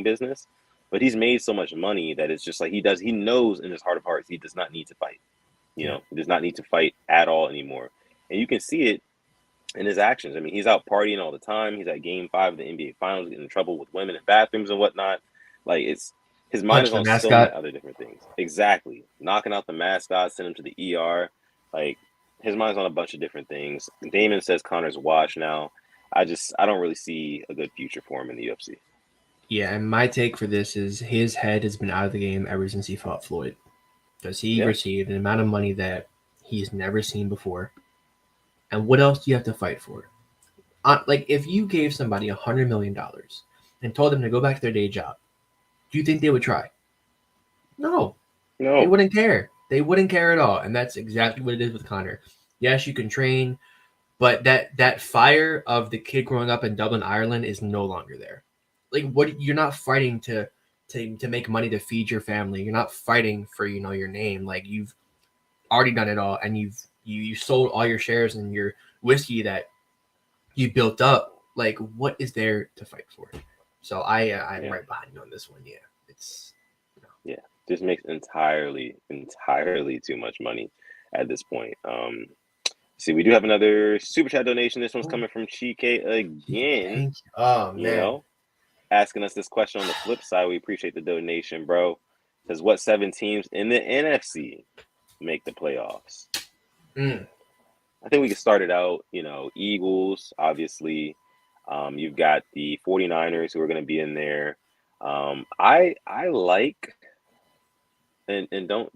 business. But he's made so much money that it's just like he knows in his heart of hearts he does not need to fight. You know, he does not need to fight at all anymore. And you can see it in his actions. I mean, he's out partying all the time. He's at Game 5 of the NBA Finals, getting in trouble with women in bathrooms and whatnot. Like his mind is on so many other different things. Exactly, knocking out the mascot, send him to the ER. Like his mind's on a bunch of different things. Damon says Conor's washed now. I don't really see a good future for him in the UFC. Yeah, and my take for this is his head has been out of the game ever since he fought Floyd, because he received an amount of money that he's never seen before. And what else do you have to fight for? Like, if you gave somebody $100 million and told them to go back to their day job, do you think they would try? No. They wouldn't care. They wouldn't care at all. And that's exactly what it is with Conor. Yes, you can train, but that fire of the kid growing up in Dublin, Ireland is no longer there. Like, you're not fighting to make money to feed your family. You're not fighting for, you know, your name. Like, you've already done it all, and you sold all your shares in your whiskey that you built up. Like, what is there to fight for? So I'm right behind you on this one. Yeah, it's just makes entirely too much money at this point. See, we do have another super chat donation. This one's coming from Chike again. Oh man, you know, asking us this question on the flip side. We appreciate the donation, bro. Says, what 7 teams in the NFC make the playoffs? I think we can start it out. You know, Eagles, obviously. You've got the 49ers who are going to be in there. I like, and don't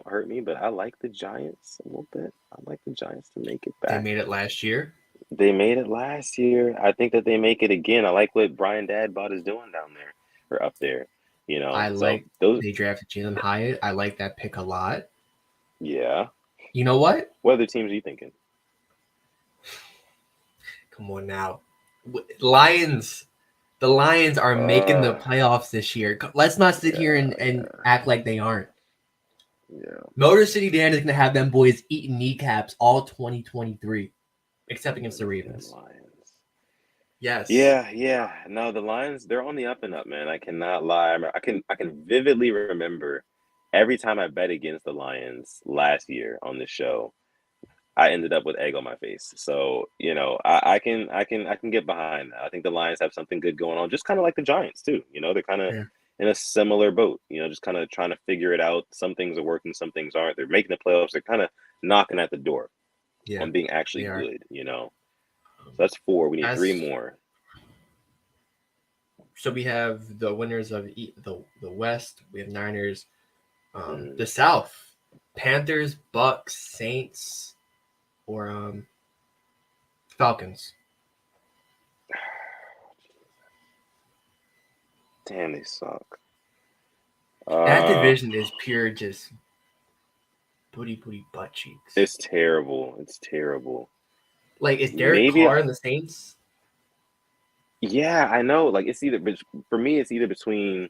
hurt me, but I like the Giants a little bit. I like the Giants to make it back. They made it last year. They made it last year. I think that they make it again. I like what Brian Dadbot is doing down there or up there. You know, they drafted Jalen Hyatt. I like that pick a lot. Yeah. You know what? What other teams are you thinking? Come on now. Lions. The Lions are making the playoffs this year. Let's not sit here and act like they aren't. Yeah. Motor City Dan is going to have them boys eating kneecaps all 2023, except against the Ravens. Lions. Yes. Yeah. No, the Lions, they're on the up and up, man. I cannot lie. I can vividly remember every time I bet against the Lions last year on this show, I ended up with egg on my face. So, you know, I can get behind that. I think the Lions have something good going on, just kind of like the Giants too. You know, they're kind of in a similar boat, you know, just kind of trying to figure it out. Some things are working, some things aren't. They're making the playoffs. They're kind of knocking at the door on being actually good, you know. So that's 4. We need 3 more. So we have the winners of the West. We have Niners. The South, Panthers, Bucks, Saints, or Falcons. Damn, they suck. That division is pure just booty butt cheeks. It's terrible. Like, is Derek Carr in the Saints? Yeah, I know. Like, for me, it's either between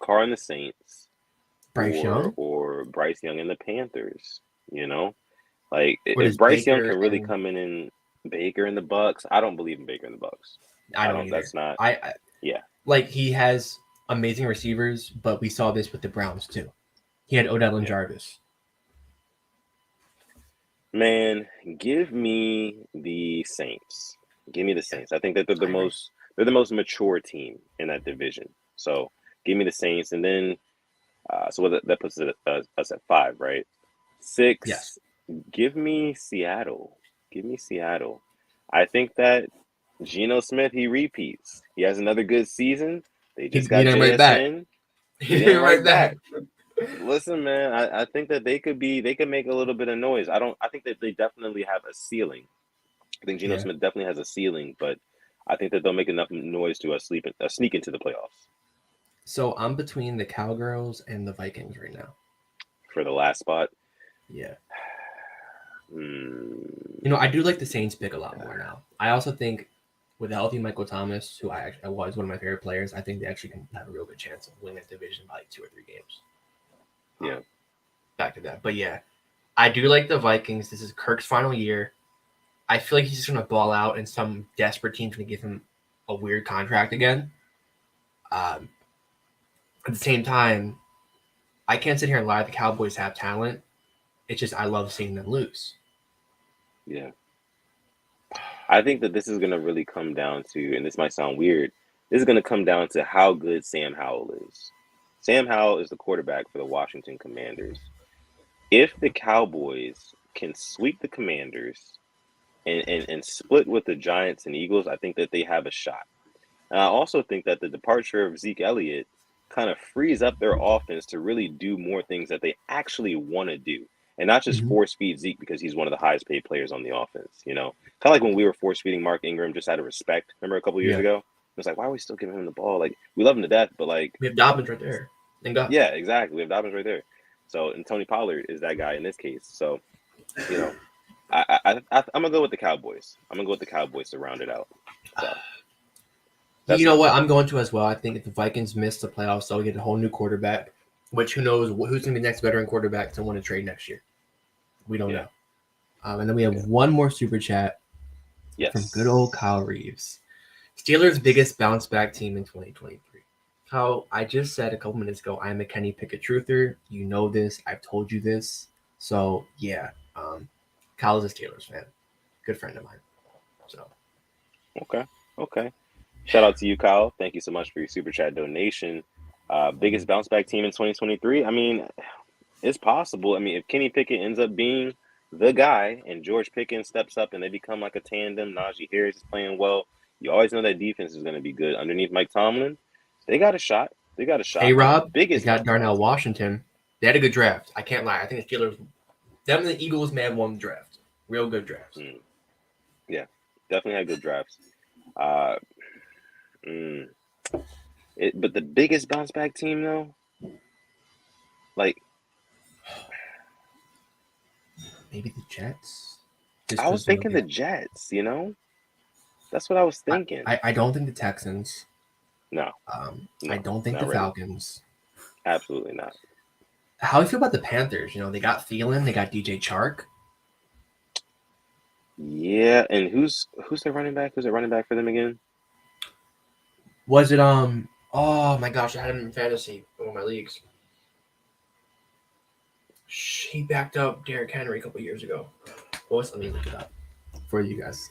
Carr and the Saints, or Bryce Young and the Panthers. You know, like if Bryce Young can really come in Baker and the Bucks, I don't believe in Baker and the Bucks. I don't either. That's not. Yeah. Like, he has amazing receivers, but we saw this with the Browns too. He had Odell and Jarvis. Man, give me the Saints. Give me the Saints. I think that they're the most mature team in that division. So give me the Saints, and then so that puts us at 5, right? 6. Yes. Give me Seattle. I think that Geno Smith, he repeats. He has another good season. They just got JSN. He did right back. Listen, man, I think that they could make a little bit of noise. I think that they definitely have a ceiling. I think Geno Yeah. Smith definitely has a ceiling, but I think that they'll make enough noise to sneak into the playoffs So I'm between the Cowgirls and the Vikings right now. for the last spot. Yeah. Mm, You know, I do like the Saints pick a lot more now. I also think with a healthy Michael Thomas, who I was one of my favorite players, I think they actually can have a real good chance of winning that division by like 2 or 3 games. yeah, Back to that. But yeah, I do like the Vikings. This is Kirk's final year. I feel like he's just going to ball out and some desperate team's going to give him a weird contract again. At the same time, I can't sit here and lie. The Cowboys have talent. It's just I love seeing them lose. yeah. I think that this is going to really come down to, and this might sound weird, this is going to come down to how good Sam Howell is. Sam Howell is the quarterback for the Washington Commanders. If the Cowboys can sweep the Commanders and split with the Giants and Eagles, I think that they have a shot. And I also think that the departure of Zeke Elliott kind of frees up their offense to really do more things that they actually want to do. And not just force feed Zeke because he's one of the highest paid players on the offense, you know? Kind of like when we were force feeding Mark Ingram just out of respect. Remember a couple of years ago? It was like, why are we still giving him the ball? Like, we love him to death, but like, we have Dobbins right there. Thank God. Yeah, exactly. We have Dobbins right there. So, and Tony Pollard is that guy in this case. So, you know, I'm gonna go with the Cowboys. I'm gonna go with the Cowboys to round it out. So, You know what? I'm going to as well. I think if the Vikings miss the playoffs, they'll get a whole new quarterback. Which who knows who's going to be the next veteran quarterback to win a trade next year? We don't know. And then we have one more super chat from good old Kyle Reeves. Steelers' biggest bounce back team in 2023. Kyle, I just said a couple minutes ago, I'm a Kenny Pickett truther. You know this. I've told you this. So yeah, Kyle is a Steelers fan. Good friend of mine. So okay. Shout out to you, Kyle. Thank you so much for your super chat donation. Biggest bounce back team in 2023. I mean, it's possible. I mean, if Kenny Pickett ends up being the guy and George Pickens steps up and they become like a tandem, Najee Harris is playing well, you always know that defense is going to be good. Underneath Mike Tomlin, they got a shot. Hey, Rob, they got Darnell Washington. They had a good draft. I can't lie. I think the Steelers, them and the Eagles may have won the draft. Real good drafts. Yeah, definitely had good drafts. But the biggest bounce back team though, like maybe the Jets. I was thinking the Jets. You know, that's what I was thinking. I don't think the Texans. No, I don't think the Falcons. Absolutely not. How do you feel about the Panthers? You know, they got Thielen, they got DJ Chark. Yeah, and who's their running back? Who's their running back for them again? Was it oh my gosh, I had him in fantasy in one of my leagues. He backed up Derrick Henry a couple years ago. Let me look it up for you guys.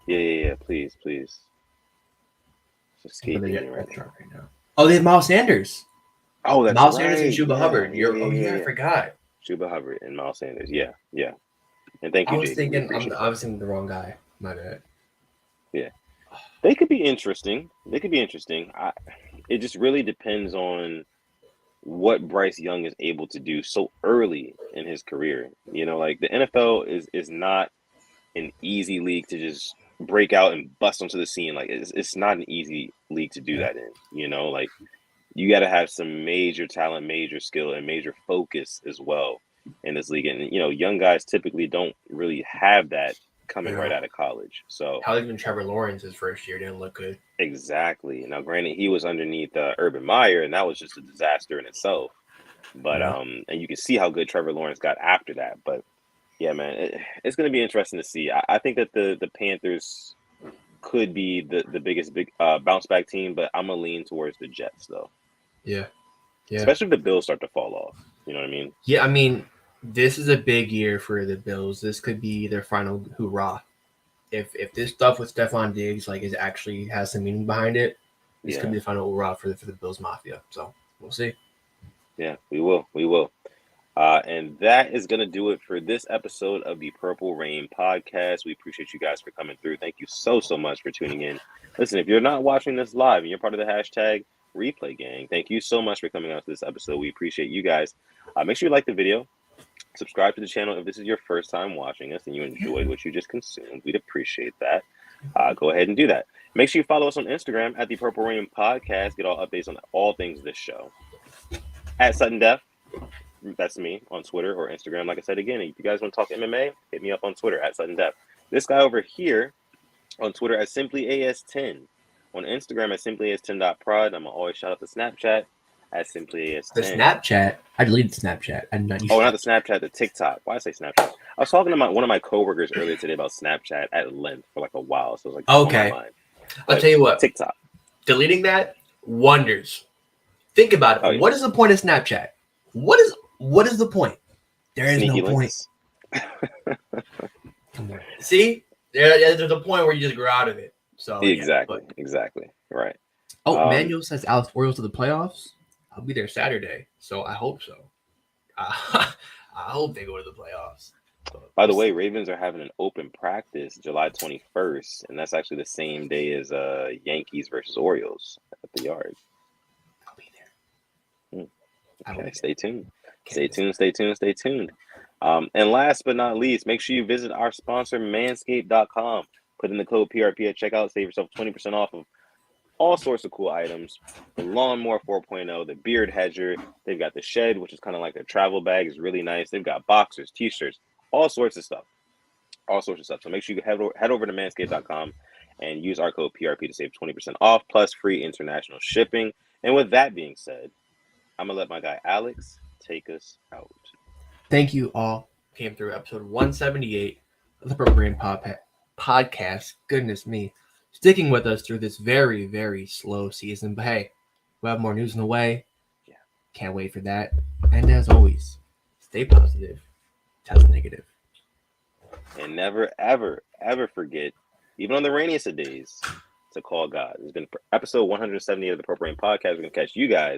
Yeah. Please. It's escaping me right now. Oh, they have Miles Sanders. Oh, that's Miles right. Sanders and Chuba Hubbard. I forgot. Chuba Hubbard and Miles Sanders. Yeah. And thank you, I was JD. thinking, I was thinking the wrong guy. My bad. Yeah. They could be interesting. It just really depends on what Bryce Young is able to do so early in his career. You know, like the NFL is not an easy league to just break out and bust onto the scene. Like it's not an easy league to do that in. You know, like you got to have some major talent, major skill, and major focus as well in this league. And you know, young guys typically don't really have that coming right out of college. So how even Trevor Lawrence his first year didn't look good. Exactly. Now, granted, he was underneath Urban Meyer, and that was just a disaster in itself. But and you can see how good Trevor Lawrence got after that. But yeah, man, it's going to be interesting to see. I think that the Panthers could be the biggest bounce back team, but I'm gonna lean towards the Jets though. Yeah. Especially if the Bills start to fall off. You know what I mean? Yeah, I mean, this is a big year for the Bills. This could be their final hoorah. If this stuff with Stephon Diggs actually has some meaning behind it, this could be the final hoorah for the Bills Mafia. So we'll see. Yeah, we will. And that is going to do it for this episode of the Purple Rain podcast. We appreciate you guys for coming through. Thank you so much for tuning in. Listen, if you're not watching this live and you're part of the hashtag, Replay Gang. Thank you so much for coming out to this episode. We appreciate you guys. Make sure you like the video. Subscribe to the channel if this is your first time watching us and you enjoyed what you just consumed. We'd appreciate that. Go ahead and do that. Make sure you follow us on Instagram at the Purple Rain Podcast. Get all updates on all things this show. At Sudden Death, that's me on Twitter or Instagram. Like I said again, if you guys want to talk MMA, hit me up on Twitter at Sudden Death. This guy over here on Twitter at SimplyAS10. On Instagram at SimplyAS10.prod. I'm going to always shout out the Snapchat at SimplyAS10. The Snapchat? I deleted Snapchat. I did not use not the Snapchat, the TikTok. Why did I say Snapchat? I was talking to one of my coworkers earlier today about Snapchat at length for like a while. So it was like, okay. I'll tell you what. TikTok. Deleting that, wonders. Think about it. Oh, yeah. What is the point of Snapchat? What is the point? There is Sneaky no links. point. See? There's a point where you just grow out of it. So Exactly. Right. Oh, Manuel says Alex Orioles to the playoffs. I'll be there Saturday, so I hope so. I hope they go to the playoffs. By the way, Ravens are having an open practice July 21st, and that's actually the same day as Yankees versus Orioles at the Yard. I'll be there. Okay, stay tuned. Stay tuned. And last but not least, make sure you visit our sponsor, manscaped.com. Put in the code PRP at checkout. Save yourself 20% off of all sorts of cool items. The Lawnmower 4.0, the Beard Hedger. They've got the Shed, which is kind of like a travel bag. It's really nice. They've got boxers, T-shirts, all sorts of stuff. So make sure you head over to manscaped.com and use our code PRP to save 20% off, plus free international shipping. And with that being said, I'm going to let my guy Alex take us out. Thank you all. Came through episode 178 of the Purple Rain Podcast. Goodness me. Sticking with us through this very, very slow season. But hey, we'll have more news in the way. Yeah. Can't wait for that. And as always, stay positive. Test negative. And never, ever, ever forget, even on the rainiest of days, to call God. It's been episode 178 of the Purple Rain Podcast. We're going to catch you guys